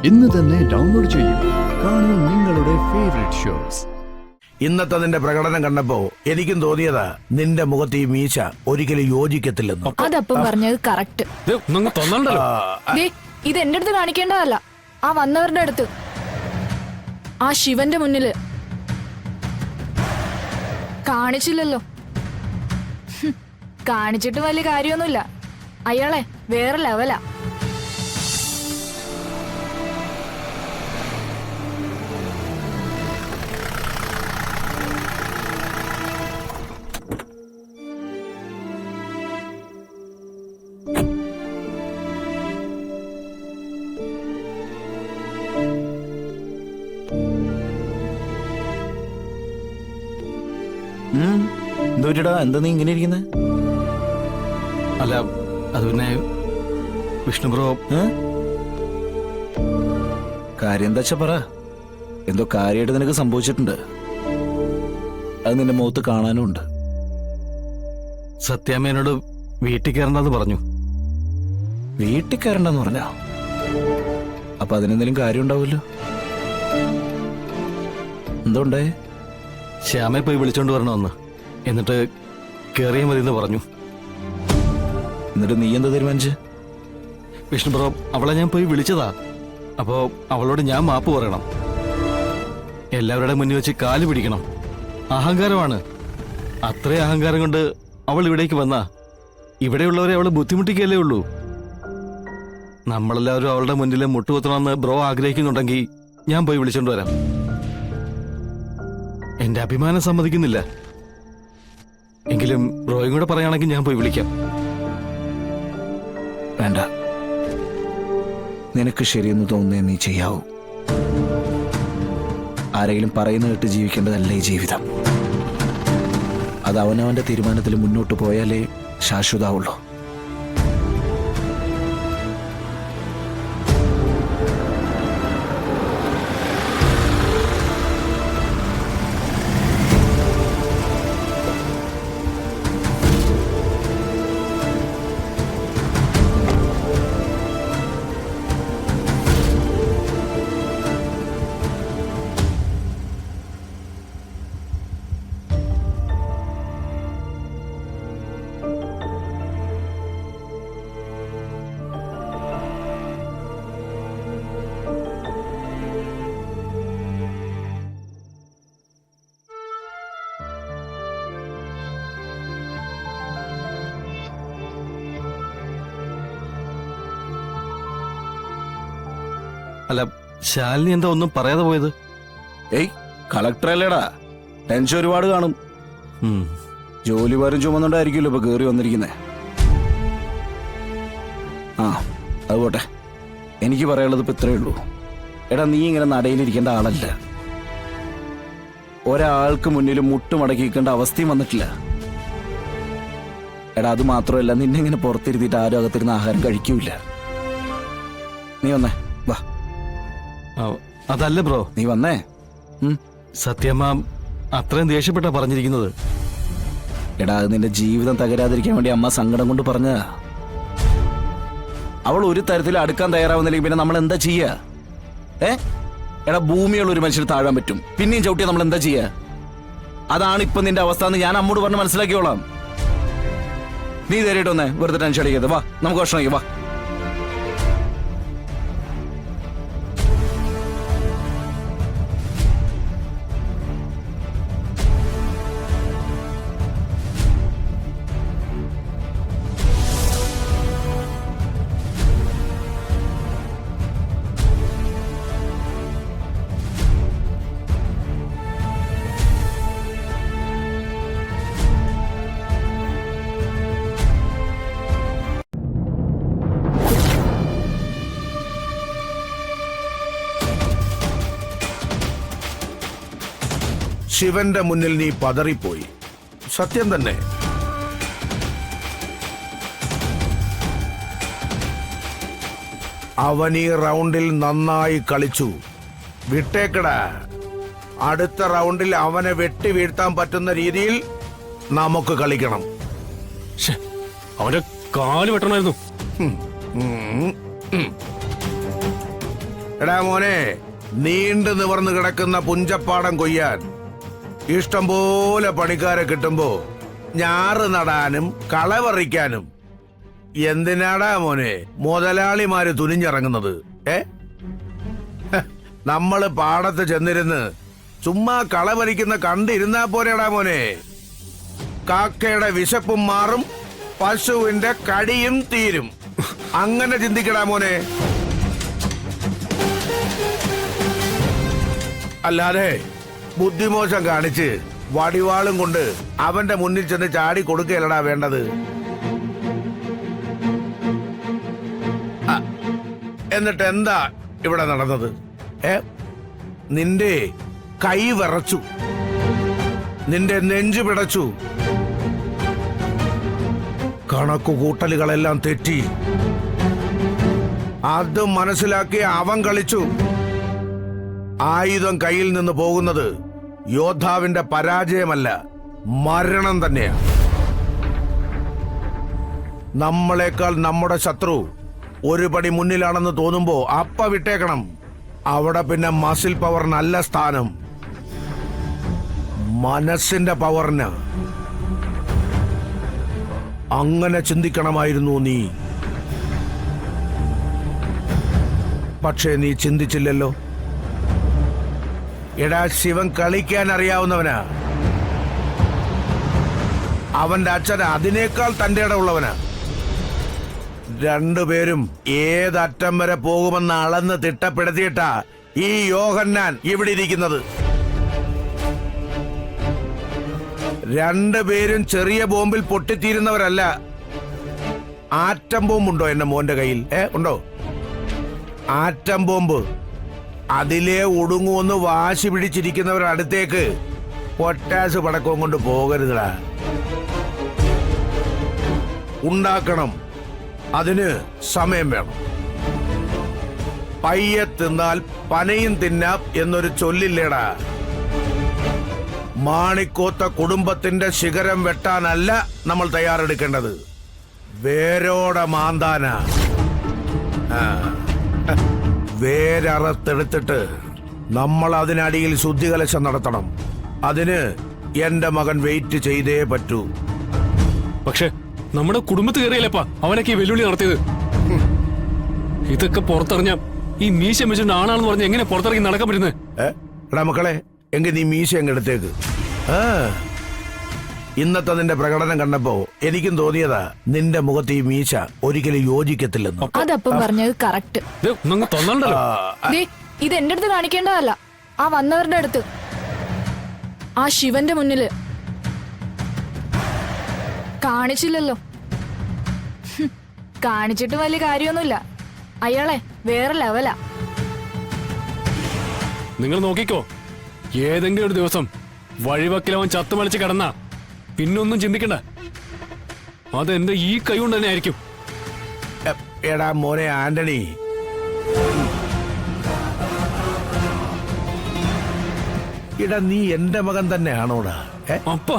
ഇന്ന് തന്നെ ഡൗൺലോഡ് ചെയ്യൂ. കാണൂ നിങ്ങളുടെ ഫേവറേറ്റ് ഷോസ്. ഇന്നത്തെ നിന്റെ പ്രകടനം കണ്ടപ്പോ എനിക്കും തോന്നിയതാ നിന്റെ മുഖത്ത് ഈ മീശ ഒരിക്കലും യോജിക്കത്തില്ലെന്ന്. അതപ്പം പറഞ്ഞത് കറക്റ്റ്. ഇത് എന്റെ അടുത്ത് കാണിക്കേണ്ടതല്ല, ആ വന്നവരുടെ അടുത്ത്, ആ ശിവന്റെ മുന്നില് കാണിച്ചില്ലല്ലോ. കാണിച്ചിട്ട് വലിയ കാര്യമൊന്നുമില്ല. അയാളെ വേറെ ലെവലാ. എന്താ നീ ഇങ്ങനെ ഇരിക്കുന്നേ? അല്ല, അത് പിന്നെ വിഷ്ണു ബ്രോ. കാര്യം എന്താ വെച്ചാ പറ. എന്തോ കാര്യമായിട്ട് നിനക്ക് സംഭവിച്ചിട്ടുണ്ട്. അത് നിന്റെ മുഖത്ത് കാണാനും ഉണ്ട്. സത്യാമ്മേനോട് വീട്ടിൽ കയറണ്ടെന്ന് പറഞ്ഞു. വീട്ടിൽ കയറണ്ടെന്ന് പറഞ്ഞാ? അപ്പൊ അതിനെന്തെങ്കിലും കാര്യം ഉണ്ടാവുമല്ലോ. എന്തുണ്ടേ? ശ്യാമയെ പോയി വിളിച്ചോണ്ട് വരണമെന്ന്, എന്നിട്ട് കയറിയ മതി എന്ന് പറഞ്ഞു. എന്നിട്ട് നീ എന്താ തീരുമാനിച്ച്? വിഷ്ണു ബ്രോ, അവളെ ഞാൻ പോയി വിളിച്ചതാ. അപ്പോ അവളോട് ഞാൻ മാപ്പ് പറയണം. എല്ലാവരുടെ മുന്നിൽ വെച്ച് കാല് പിടിക്കണം. അഹങ്കാരമാണ്. അത്രയും അഹങ്കാരം കൊണ്ട് അവൾ ഇവിടേക്ക് വന്നാ ഇവിടെയുള്ളവരെ അവള് ബുദ്ധിമുട്ടിക്കല്ലേ ഉള്ളൂ. നമ്മളെല്ലാവരും അവളുടെ മുന്നിൽ മുട്ടുകുത്തണമെന്ന് ബ്രോ ആഗ്രഹിക്കുന്നുണ്ടെങ്കിൽ ഞാൻ പോയി വിളിച്ചോണ്ട് വരാം. എന്റെ അഭിമാനം സമ്മതിക്കുന്നില്ല. എങ്കിലും ബ്രോയും കൂടെ പറയുകയാണെങ്കിൽ ഞാൻ പോയി വിളിക്കാം. വേണ്ട, നിനക്ക് ശരിയെന്ന് തോന്നുന്നേ നീ ചെയ്യാവൂ. ആരെങ്കിലും പറയുന്ന കേട്ട് ജീവിക്കേണ്ടതല്ല ഈ ജീവിതം. അത് അവനവന്റെ തീരുമാനത്തിൽ മുന്നോട്ട് പോയാലേ ശാശ്വതാവുള്ളൂ. അല്ല, ശാലിനി എന്താ ഒന്നും പറയാതെ പോയത്? ഏയ്, കളക്ടറല്ലേടാ, ടെൻഷൻ ഒരുപാട് കാണും. ജോലി വരും ചുമന്നുണ്ടായിരിക്കുമല്ലോ ഇപ്പൊ കേറി വന്നിരിക്കുന്നേ. ആ, അത് പോട്ടെ. എനിക്ക് പറയാനുള്ളത് ഇപ്പൊ ഇത്രയേ ഉള്ളൂ. എടാ, നീ ഇങ്ങനെ നടയിലിരിക്കേണ്ട ആളല്ല. ഒരാൾക്ക് മുന്നിൽ മുട്ടുമടക്കി നിൽക്കേണ്ട അവസ്ഥയും വന്നിട്ടില്ല. എടാ, അത് മാത്രമല്ല, നിന്നെ ഇങ്ങനെ പുറത്തിരുത്തിയിട്ട് ആരും അകത്തിരുന്ന് ആഹാരം കഴിക്കൂല. നീ വന്നേ, വാ. അതല്ല ബ്രോ, നീ വന്നേ. സത്യമ്മ അത്രയും ദേഷ്യപ്പെട്ടാ പറഞ്ഞിരിക്കുന്നത്. എടാ, അത് നിന്റെ ജീവിതം തകരാതിരിക്കാൻ വേണ്ടി അമ്മ സങ്കടം കൊണ്ട് പറഞ്ഞതാ. അവൾ ഒരു തരത്തിൽ അടുക്കാൻ തയ്യാറാവുന്നില്ലെങ്കിൽ പിന്നെ നമ്മൾ എന്താ ചെയ്യാ? എടാ, ഭൂമിയുള്ള ഒരു മനുഷ്യന് താഴാൻ പറ്റും, പിന്നെയും ചവിട്ടിയാ നമ്മൾ എന്താ ചെയ്യാ? അതാണ് ഇപ്പൊ നിന്റെ അവസ്ഥ എന്ന് ഞാൻ അമ്മോട് പറഞ്ഞ് മനസ്സിലാക്കിയോളാം. നീ ധൈര്യമായിട്ട് വന്നേ, വെറുതെ ടെൻഷൻ അടിക്കരുത്. വാ, നമുക്ക് ഭക്ഷണം കഴിക്കാം, വാ. ശിവന്റെ മുന്നിൽ നീ പതറിപ്പോയി. സത്യം തന്നെ. അവൻ ഈ റൗണ്ടിൽ നന്നായി കളിച്ചു. വിട്ടേക്കടാ. അടുത്ത റൗണ്ടിൽ അവനെ വെട്ടി വീഴ്ത്താൻ പറ്റുന്ന രീതിയിൽ നമുക്ക് കളിക്കണം. അവന്റെ കാല് വെട്ടണമായിരുന്നു. എടാ മോനെ, നീണ്ടു നിവർന്നു കിടക്കുന്ന പുഞ്ചപ്പാടം കൊയ്യാൻ ഇഷ്ടം പോലെ പണിക്കാരെ കിട്ടുമ്പോ ഞാറ് നടാനും കളപറിക്കാനും എന്തിനാടാ മോനെ മുതലാളിമാര് തുനിഞ്ഞിറങ്ങുന്നത്? നമ്മള് പാടത്ത് ചെന്നിരുന്ന് ചുമ്മാ കളപറിക്കുന്ന കണ്ടിരുന്നാ പോരെടാ മോനെ. കാക്കയുടെ വിശപ്പും മാറും, പശുവിന്റെ കടിയും തീരും. അങ്ങനെ ചിന്തിക്കടാ മോനെ. അല്ലാതെ ബുദ്ധിമോശം കാണിച്ച് വടിവാളും കൊണ്ട് അവന്റെ മുന്നിൽ ചെന്ന് ചാടി കൊടുക്കുകയല്ലടാ വേണ്ടത്. എന്നിട്ട് എന്താ ഇവിടെ നടന്നത്? നിന്റെ കൈ വിറച്ചു, നിന്റെ നെഞ്ചു പിടച്ചു, കണക്കുകൂട്ടലുകളെല്ലാം തെറ്റി. അത് മനസ്സിലാക്കി അവൻ കളിച്ചു. ആയുധം കയ്യിൽ നിന്ന് പോകുന്നത് യോദ്ധാവിന്റെ പരാജയമല്ല, മരണം തന്നെയാണ്. നമ്മളെക്കാൾ നമ്മുടെ ശത്രു ഒരു പടി മുന്നിലാണെന്ന് തോന്നുമ്പോ അപ്പ വിട്ടേക്കണം. അവിടെ പിന്നെ മസിൽ പവറിനല്ല സ്ഥാനം, മനസ്സിന്റെ പവറിന്. അങ്ങനെ ചിന്തിക്കണമായിരുന്നു നീ. പക്ഷേ നീ ചിന്തിച്ചില്ലല്ലോ. എടാ, ശിവൻ കളിക്കാൻ അറിയാവുന്നവനാ. അവന്റെ അച്ഛൻ അതിനേക്കാൾ തന്റെ ഇടമുള്ളവനാ. രണ്ടുപേരും ഏതറ്റം വരെ പോകുമെന്ന് അളന്ന് തിട്ടപ്പെടുത്തിയിട്ടാ ഈ യോഹന്നാൻ ഇവിടെ ഇരിക്കുന്നത്. രണ്ടുപേരും ചെറിയ ബോംബിൽ പൊട്ടിത്തീരുന്നവരല്ല. ആറ്റം ബോംബുണ്ടോ എന്റെ മോന്റെ കയ്യിൽ? ഉണ്ടോ? ആറ്റം ബോംബ് അതിലേ ഒടുങ്ങുമെന്ന് വാശി പിടിച്ചിരിക്കുന്നവരുടെ അടുത്തേക്ക് പൊട്ടാസ് പടക്കവും കൊണ്ട് പോകരുതടാ. ഉണ്ടാക്കണം, അതിന് സമയം വേണം. പയ്യെ തിന്നാൽ പനയും തിന്നാം എന്നൊരു ചൊല്ലില്ലേടാ. മാണിക്കോത്ത കുടുംബത്തിന്റെ ശിഖരം വെട്ടാനല്ല നമ്മൾ തയ്യാറെടുക്കേണ്ടത്, വേരോടെ മാന്താന. വേരറുത്തെടുത്തിട്ട് നമ്മൾ അതിനടിയിൽ ശുദ്ധികലശം നടത്തണം. അതിന് എന്റെ മകൻ വെയിറ്റ് ചെയ്തേ പറ്റൂ. പക്ഷെ നമ്മുടെ കുടുംബത്ത് കയറിയല്ലേപ്പാ അവനൊക്കെ ഈ വെല്ലുവിളി നടത്തിയത്. ഇതൊക്കെ പുറത്തറിഞ്ഞ ഈ മീശ വെച്ചിട്ട് ആണാണെന്ന് പറഞ്ഞ് എങ്ങനെ പുറത്തിറങ്ങി നടക്കാൻ പറ്റുന്നത്? എടാ മക്കളെ, എങ്കിൽ നീ മീശ അങ്ങ് എടുത്തേക്ക്. ഇന്നത്തെ നിന്റെ പ്രകടനം കണ്ടപ്പോ എനിക്കും തോന്നിയതാ നിന്റെ മുഖത്ത് ഈ മീശ ഒരിക്കലും യോജിക്കത്തില്ലെന്ന്. അതപ്പം പറഞ്ഞത് കറക്റ്റ്. ഇത് എന്റെ അടുത്ത് കാണിക്കേണ്ടതല്ല, ആ വന്നവരുടെ അടുത്ത്, ആ ശിവന്റെ മുന്നില്. കാണിച്ചില്ലല്ലോ. കാണിച്ചിട്ട് വലിയ കാര്യമൊന്നുമില്ല. അയാളെ വേറെ ലെവലാ. നിങ്ങൾ നോക്കിക്കോ, ഏതെങ്കിലും ഒരു ദിവസം വഴിവക്കിലവൻ ചത്തുമളിച്ച് കിടന്ന പിന്നൊന്നും ചിന്തിക്കണ്ട, അതെന്റെ ഈ കൈ കൊണ്ട് തന്നെ ആയിരിക്കും. എടാ മോനെ ആന്റണി, എടാ നീ എന്റെ മകൻ തന്നെയാണോടാ? അപ്പ